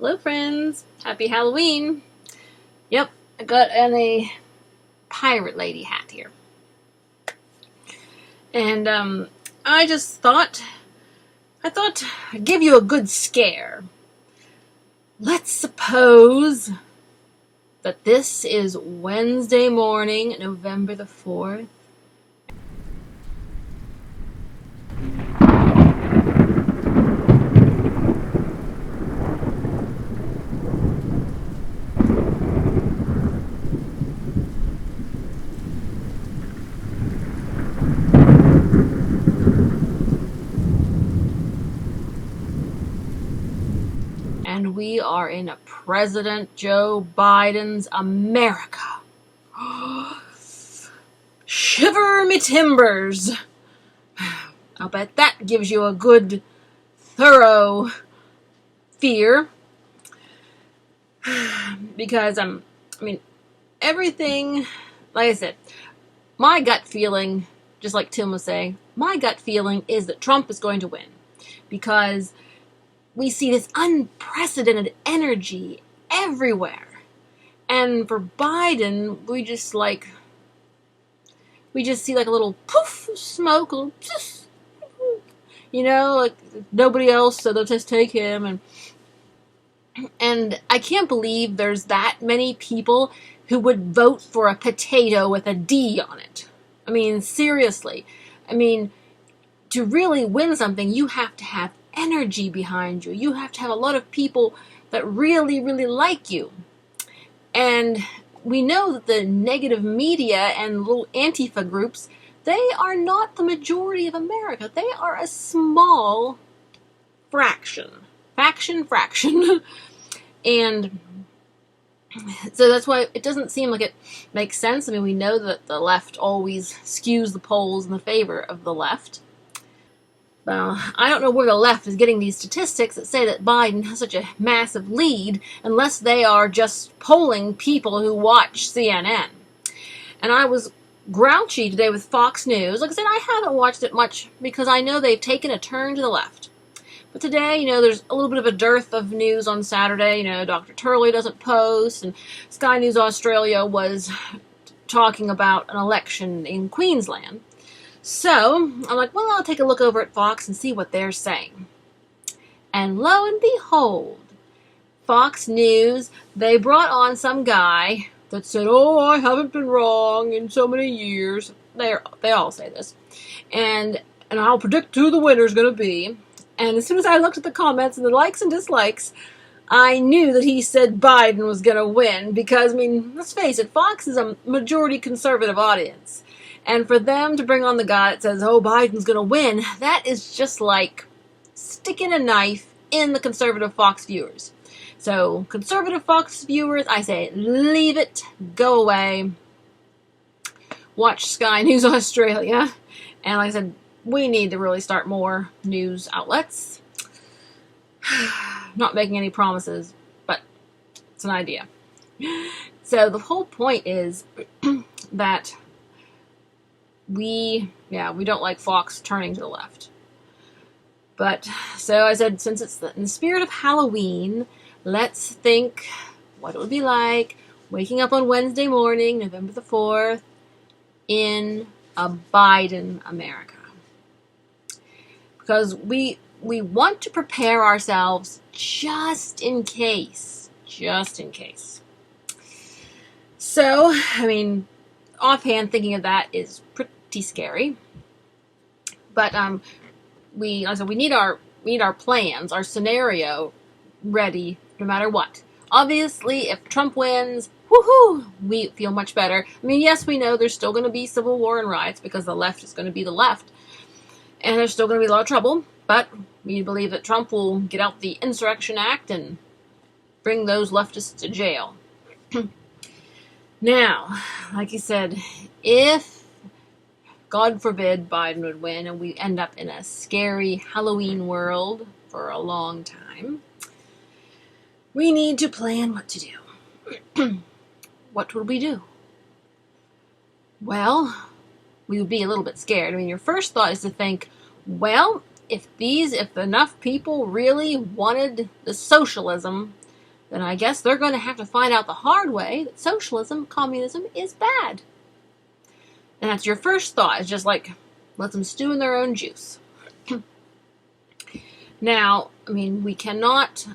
Hello friends, happy Halloween. Yep, I got a pirate lady hat here. And I thought I'd give you a good scare. Let's suppose that this is Wednesday morning, November the 4th. And we are in President Joe Biden's America. Shiver me timbers. I'll bet that gives you a good, thorough fear. Because, everything, like I said, my gut feeling, just like Tim was saying, my gut feeling is that Trump is going to win. Because we see this unprecedented energy everywhere. And for Biden, we just see like a little poof of smoke, a little poof, like nobody else, so they'll just take him. And I can't believe there's that many people who would vote for a potato with a D on it. I mean, seriously. I mean, to really win something, you have to have energy behind you. You have to have a lot of people that really, really like you. And we know that the negative media and little Antifa groups, they are not the majority of America. They are a small fraction. Fraction. And so that's why it doesn't seem like it makes sense. I mean, we know that the left always skews the polls in the favor of the left. Well, I don't know where the left is getting these statistics that say that Biden has such a massive lead unless they are just polling people who watch CNN. And I was grouchy today with Fox News. Like I said, I haven't watched it much because I know they've taken a turn to the left. But today, there's a little bit of a dearth of news on Saturday. Dr. Turley doesn't post, and Sky News Australia was talking about an election in Queensland. So, I'm like, well, I'll take a look over at Fox and see what they're saying. And lo and behold, Fox News, they brought on some guy that said, oh, I haven't been wrong in so many years. They all say this. And I'll predict who the winner's going to be. And as soon as I looked at the comments and the likes and dislikes, I knew that he said Biden was going to win. Because, let's face it, Fox is a majority conservative audience. And for them to bring on the guy that says, oh, Biden's going to win, that is just like sticking a knife in the conservative Fox viewers. So, conservative Fox viewers, I say, leave it, go away, watch Sky News Australia. And like I said, we need to really start more news outlets. Not making any promises, but it's an idea. So the whole point is that we don't like Fox turning to the left. But, so I said, since it's in the spirit of Halloween, let's think what it would be like waking up on Wednesday morning, November the 4th, in a Biden America. Because we want to prepare ourselves just in case. So, offhand thinking of that is pretty scary. But we need our plans, our scenario ready no matter what. Obviously, if Trump wins, woohoo, we feel much better. Yes, we know there's still going to be civil war and riots because the left is going to be the left. And there's still going to be a lot of trouble, but we believe that Trump will get out the Insurrection Act and bring those leftists to jail. Now, like you said, if, God forbid, Biden would win and we end up in a scary Halloween world for a long time, we need to plan what to do. What would we do? Well, we would be a little bit scared. Your first thought is to think, well, if enough people really wanted the socialism then I guess they're going to have to find out the hard way that socialism, communism is bad. And that's your first thought. It's just like, let them stew in their own juice. Now, I mean, we cannot,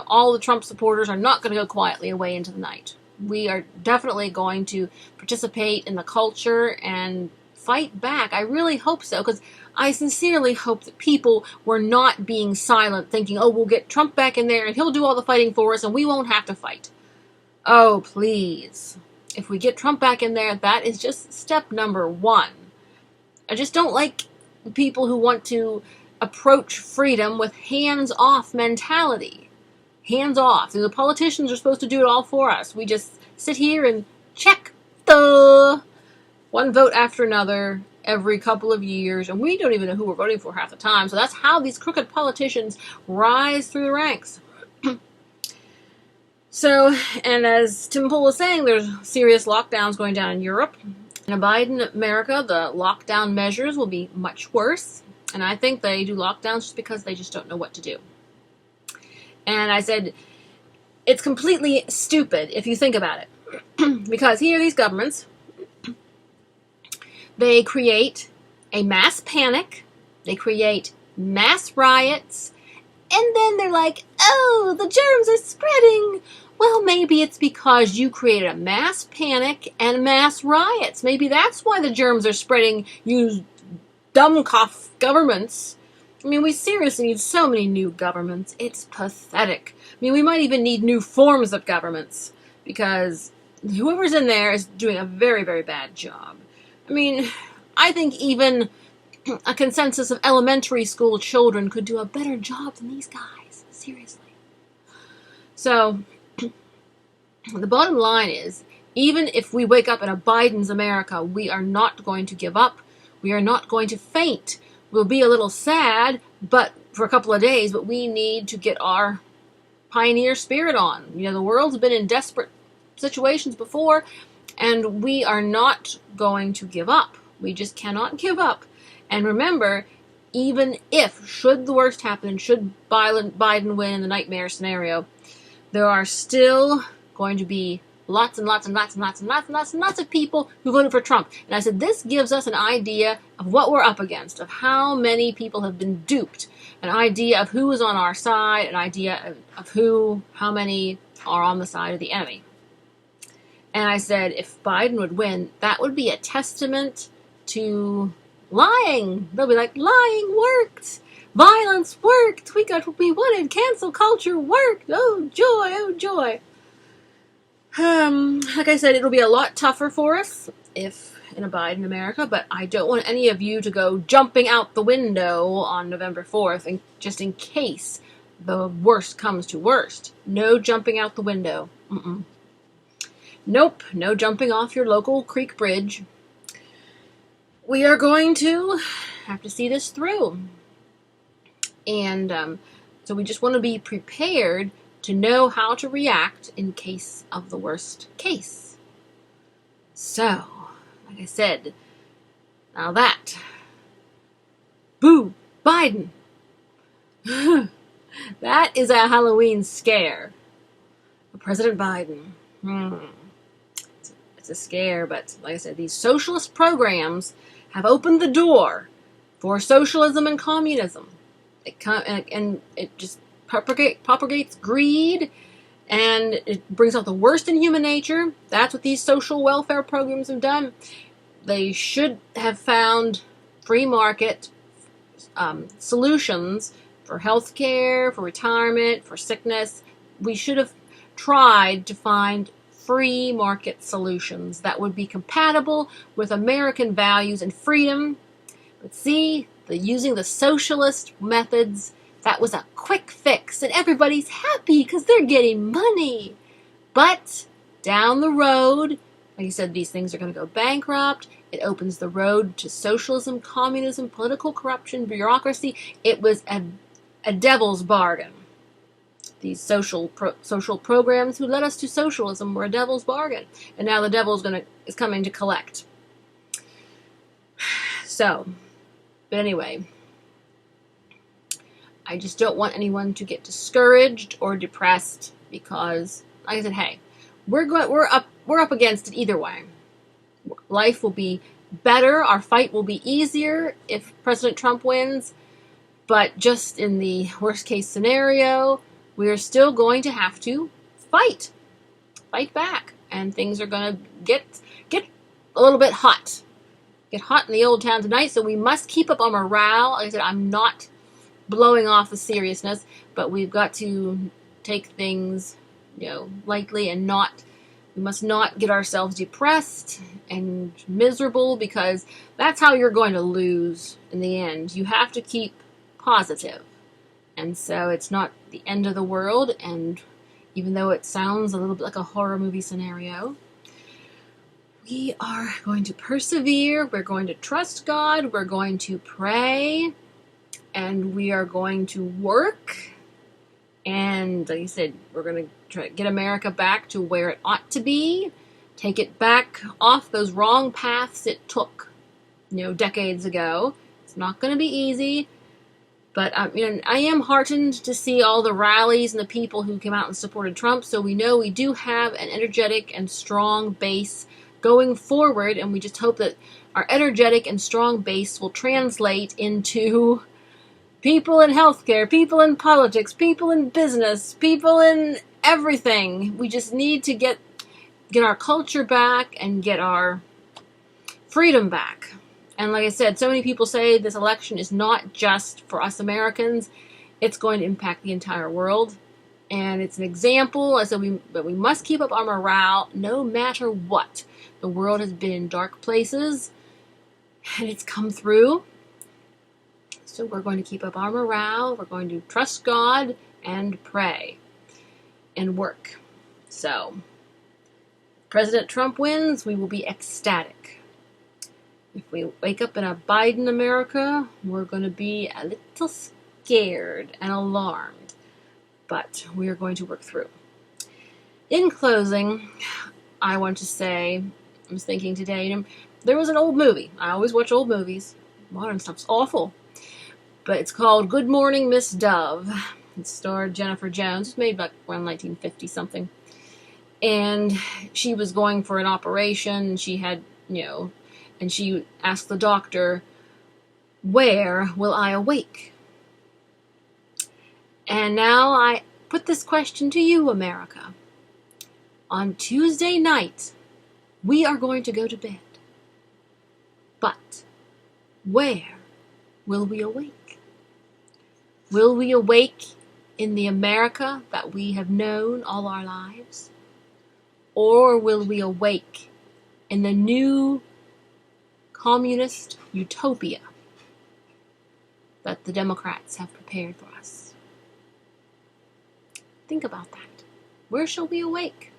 all the Trump supporters are not going to go quietly away into the night. We are definitely going to participate in the culture and fight back. I really hope so, because I sincerely hope that people were not being silent, thinking, oh, we'll get Trump back in there and he'll do all the fighting for us and we won't have to fight. Oh, please. If we get Trump back in there, that is just step number one. I just don't like people who want to approach freedom with hands-off mentality. Hands-off. The politicians are supposed to do it all for us. We just sit here and check the one vote after another every couple of years, and we don't even know who we're voting for half the time. So that's how these crooked politicians rise through the ranks. So, and as Tim Pool was saying, there's serious lockdowns going down in Europe. In a Biden America, the lockdown measures will be much worse. And I think they do lockdowns just because they just don't know what to do. And I said, it's completely stupid if you think about it. Because here, these governments, they create a mass panic, they create mass riots, and then they're like, oh, the germs are spreading. Well, maybe it's because you created a mass panic and mass riots. Maybe that's why the germs are spreading, you dumb cough governments. I mean, we seriously need so many new governments. It's pathetic. I mean, we might even need new forms of governments, because whoever's in there is doing a very, very bad job. I mean, I think even a consensus of elementary school children could do a better job than these guys. Seriously. So, the bottom line is, even if we wake up in a Biden's America, we are not going to give up. We are not going to faint. We'll be a little sad, but for a couple of days, but we need to get our pioneer spirit on. The world's been in desperate situations before, and we are not going to give up. We just cannot give up. And remember, even if, should the worst happen, should Biden win in the nightmare scenario, there are still going to be lots and lots and lots and lots and lots and lots and lots of people who voted for Trump. And I said, this gives us an idea of what we're up against, of how many people have been duped, an idea of who is on our side, an idea of how many are on the side of the enemy. And I said, if Biden would win, that would be a testament to lying. They'll be like, lying worked. Violence worked. We got what we wanted. Cancel culture worked. Oh, joy. Oh, joy. Like I said, it'll be a lot tougher for us if in a Biden America, but I don't want any of you to go jumping out the window on November 4th, and just in case the worst comes to worst. No jumping out the window. Nope, no jumping off your local creek bridge. We are going to have to see this through. And so we just want to be prepared to know how to react in case of the worst case. So, like I said, now that, boo, Biden. That is a Halloween scare. President Biden. It's a scare, but like I said, these socialist programs have opened the door for socialism and communism. And it just propagates greed, and it brings out the worst in human nature. That's what these social welfare programs have done. They should have found free market solutions for healthcare, for retirement, for sickness. We should have tried to find free market solutions that would be compatible with American values and freedom. But see, using the socialist methods, that was a quick fix, and everybody's happy because they're getting money. But down the road, like I said, these things are going to go bankrupt. It opens the road to socialism, communism, political corruption, bureaucracy. It was a devil's bargain. These social programs who led us to socialism were a devil's bargain, and now the devil is coming to collect. So, but anyway, I just don't want anyone to get discouraged or depressed because, like I said, hey, we're up against it either way. Life will be better. Our fight will be easier if President Trump wins. But just in the worst case scenario, we're still going to have to fight back, and things are going to get a little bit hot. Get hot in the old town tonight, so we must keep up our morale. Like I said, I'm not blowing off the seriousness, but we've got to take things, lightly and we must not get ourselves depressed and miserable, because that's how you're going to lose in the end. You have to keep positive. And so it's not the end of the world, and even though it sounds a little bit like a horror movie scenario, we are going to persevere, we're going to trust God, we're going to pray, and we are going to work. And like I said, we're going to try to get America back to where it ought to be, take it back off those wrong paths it took, decades ago. It's not going to be easy, but I am heartened to see all the rallies and the people who came out and supported Trump. So we know we do have an energetic and strong base going forward, and we just hope that our energetic and strong base will translate into people in healthcare, people in politics, people in business, people in everything. We just need to get our culture back and get our freedom back. And like I said, so many people say this election is not just for us Americans. It's going to impact the entire world. And it's an example. So we must keep up our morale no matter what. The world has been in dark places, and it's come through. So we're going to keep up our morale. We're going to trust God and pray and work. So, if President Trump wins, we will be ecstatic. If we wake up in a Biden America, we're going to be a little scared and alarmed. But we are going to work through. In closing, I want to say, I was thinking today, there was an old movie. I always watch old movies. Modern stuff's awful. But it's called Good Morning, Miss Dove. It starred Jennifer Jones. It's made back around 1950-something. And she was going for an operation. She had, and she asked the doctor, "Where will I awake?" And now I put this question to you, America. On Tuesday night, we are going to go to bed. But where will we awake? Will we awake in the America that we have known all our lives? Or will we awake in the new communist utopia that the Democrats have prepared for us? Think about that. Where shall we awake?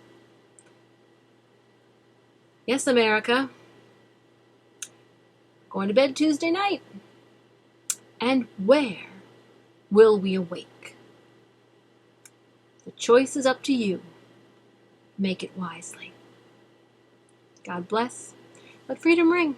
Yes, America. Going to bed Tuesday night. And where will we awake? The choice is up to you. Make it wisely. God bless. Let freedom ring.